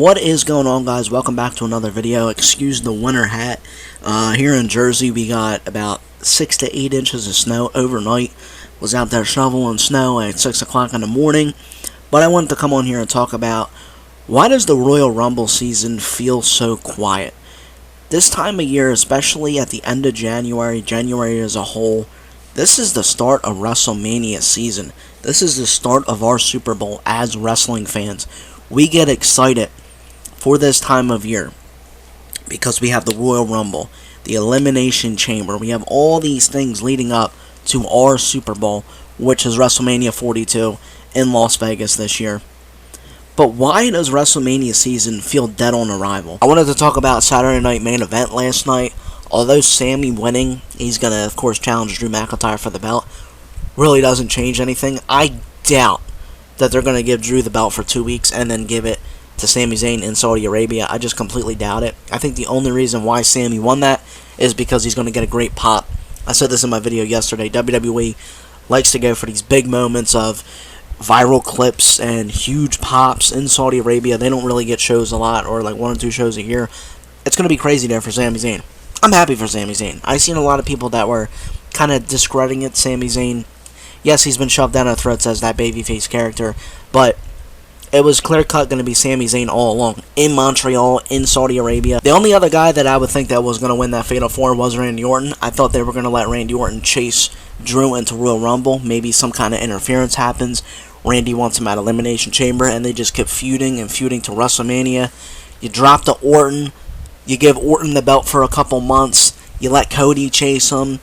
What is going on, guys? Welcome back to another video. Excuse the winter hat. Here in Jersey, we got about 6 to 8 inches of snow overnight. Was out there shoveling snow at 6 o'clock in the morning. But I wanted to come on here and talk about, why does the Royal Rumble season feel so quiet? This time of year, especially at the end of January as a whole, this is the start of WrestleMania season. This is the start of our Super Bowl as wrestling fans. We get excited for this time of year because we have the Royal Rumble, the Elimination Chamber. We have all these things leading up to our Super Bowl, which is WrestleMania 42 in Las Vegas this year. But why does WrestleMania season feel dead on arrival? I wanted to talk about Saturday Night Main Event last night. Although Sammy winning, he's going to, of course, challenge Drew McIntyre for the belt, really doesn't change anything. I doubt that they're going to give Drew the belt for 2 weeks and then give it to Sami Zayn in Saudi Arabia. I just completely doubt it. I think the only reason why Sammy won that is because he's going to get a great pop. I said this in my video yesterday. WWE likes to go for these big moments of viral clips and huge pops in Saudi Arabia. They don't really get shows a lot, or like 1 or 2 shows a year. It's going to be crazy there for Sami Zayn. I'm happy for Sami Zayn. I've seen a lot of people that were kind of discrediting it. Sami Zayn, yes, he's been shoved down our throats as that babyface character, but it was clear-cut going to be Sami Zayn all along. In Montreal, in Saudi Arabia. The only other guy that I would think that was going to win that Fatal 4 was Randy Orton. I thought they were going to let Randy Orton chase Drew into Royal Rumble. Maybe some kind of interference happens. Randy wants him at Elimination Chamber, and they just kept feuding and feuding to WrestleMania. You drop to Orton. You give Orton the belt for a couple months. You let Cody chase him.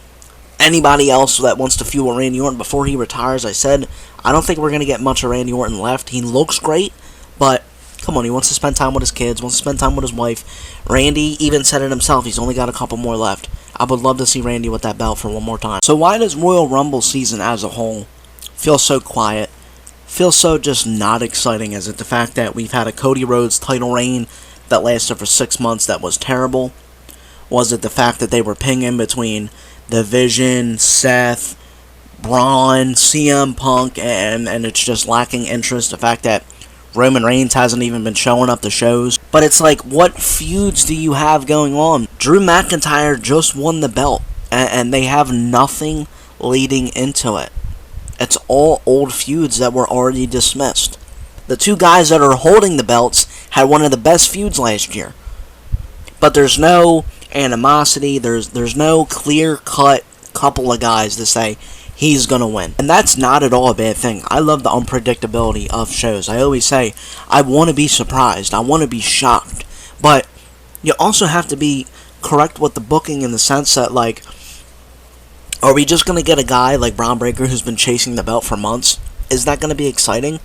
Anybody else that wants to feud with Randy Orton before he retires, I said, I don't think we're going to get much of Randy Orton left. He looks great, but come on, he wants to spend time with his kids, wants to spend time with his wife. Randy even said it himself, he's only got a couple more left. I would love to see Randy with that belt for one more time. So why does Royal Rumble season as a whole feel so quiet? Feel so just not exciting? Is it the fact that we've had a Cody Rhodes title reign that lasted for 6 months that was terrible? Was it the fact that they were pinging between The Vision, Seth, Braun, CM Punk, and it's just lacking interest? The fact that Roman Reigns hasn't even been showing up to shows. But it's like, what feuds do you have going on? Drew McIntyre just won the belt, and they have nothing leading into it. It's all old feuds that were already dismissed. The 2 guys that are holding the belts had one of the best feuds last year. But there's no animosity, there's no clear-cut couple of guys to say he's going to win. And that's not at all a bad thing. I love the unpredictability of shows. I always say, I want to be surprised, I want to be shocked. But you also have to be correct with the booking in the sense that, like, are we just going to get a guy like Braun Breaker who's been chasing the belt for months? Is that going to be exciting?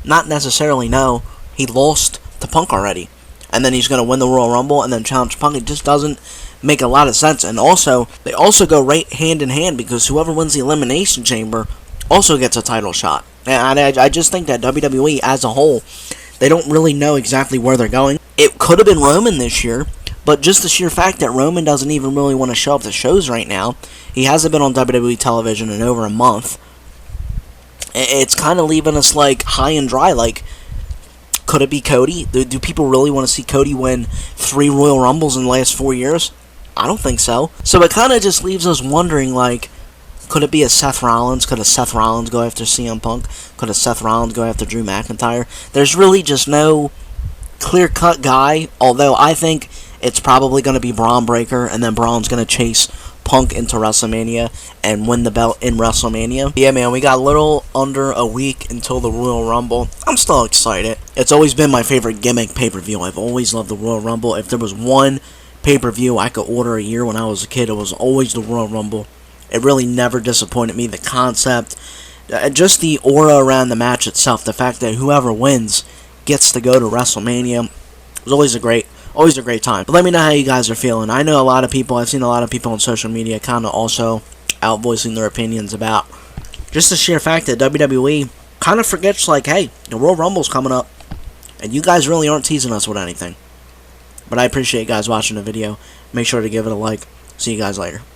Not necessarily, no. He lost to Punk already. And then he's going to win the Royal Rumble and then challenge Punk. It just doesn't make a lot of sense. And also, they also go right hand in hand because whoever wins the Elimination Chamber also gets a title shot. And I just think that WWE as a whole, they don't really know exactly where they're going. It could have been Roman this year, but just the sheer fact that Roman doesn't even really want to show up to shows right now. He hasn't been on WWE television in over a month. It's kind of leaving us like high and dry. Like, could it be Cody? Do people really want to see Cody win 3 Royal Rumbles in the last 4 years? I don't think so. So it kind of just leaves us wondering, like, could it be a Seth Rollins? Could a Seth Rollins go after CM Punk? Could a Seth Rollins go after Drew McIntyre? There's really just no clear-cut guy, although I think it's probably going to be Braun Breaker, and then Braun's going to chase Punk into WrestleMania and win the belt in WrestleMania. Yeah, man, we got a little under a week until the Royal Rumble. I'm still excited. It's always been my favorite gimmick pay-per-view. I've always loved the Royal Rumble. If there was one pay-per-view I could order a year when I was a kid, it was always the Royal Rumble. It really never disappointed me. The concept, just the aura around the match itself, the fact that whoever wins gets to go to WrestleMania, it was always a great time. But let me know how you guys are feeling. I know a lot of people, I've seen a lot of people on social media kind of also out voicing their opinions about just the sheer fact that WWE kind of forgets, like, hey, the Royal Rumble's coming up, and you guys really aren't teasing us with anything. But I appreciate you guys watching the video. Make sure to give it a like. See you guys later.